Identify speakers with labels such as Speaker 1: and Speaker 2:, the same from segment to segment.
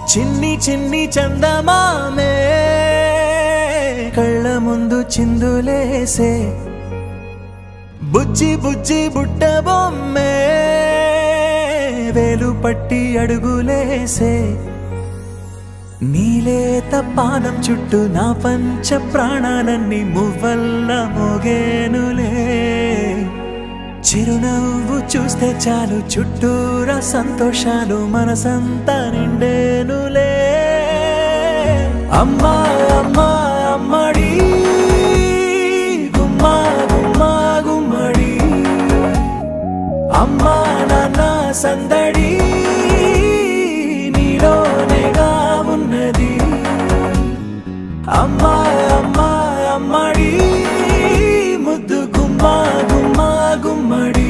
Speaker 1: చిన్ని చిన్ని చందమామే కళ్ళ ముందు చిందులేసే బుజ్జి బుజ్జి బుట్ట బొమ్మే వేలు పట్టి అడుగులేసే నీలేత పాదం చుట్టూ నా పంచ ప్రాణాలన్నీ మువ్వల్ల మోగేనులే చిరునవ్వు చూస్తే చాలు చుట్టూరా సంతోషాలు మనసంతా నిండేనులే అమ్మా అమ్మా అమ్మడి గుమ్మా గుమ్మా గుమ్మడి అమ్మా నాన్న సందడి నీలోనేగా ఉన్నది అమ్మా అమ్మా అమ్మడి ముద్దు గుమ్మా గుమ్మా గుమ్మడి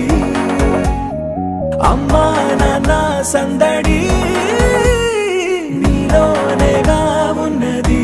Speaker 1: అమ్మా నాన్న సందడి నీలోనేగా ఉన్నది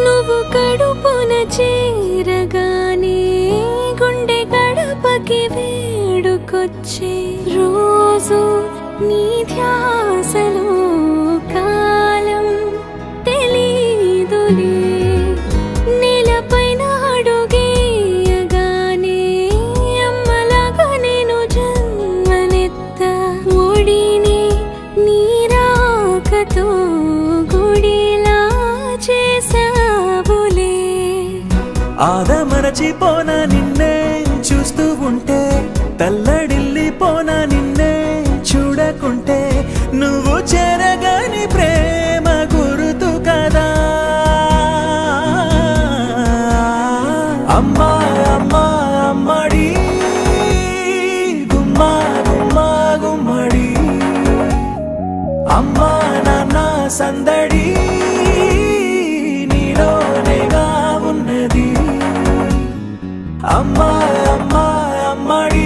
Speaker 2: నువ్వు కడుపున చేరగానే గుండె గడపకి వేడుకొచ్చే రోజు నీ ధ్యాసలో కాలం తెలీదులే నేలపైన అడుగేయగానే అమ్మలాగా నేను జన్మనెత్త ఒడిని నీ రాకతో గుడిలా చేసావులే
Speaker 1: ఆదమరచిపోనా నిన్నే చూస్తూ ఉంటే తల్లడిల్లిపోనా నిన్నే చూడకుంటే నువ్వు చెరగని ప్రేమ గురుతు కదా అమ్మా అమ్మా అమ్మడి గుమ్మా గుమ్మా గుమ్మడి అమ్మా నాన్న సందడి నీలోనేగా ఉన్నది అమ్మా అమ్మా అమ్మడి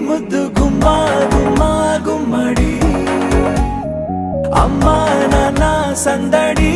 Speaker 1: ముద్దు గుమ్మా గుమ్మా గుమ్మడి అమ్మా నాన్న సందడి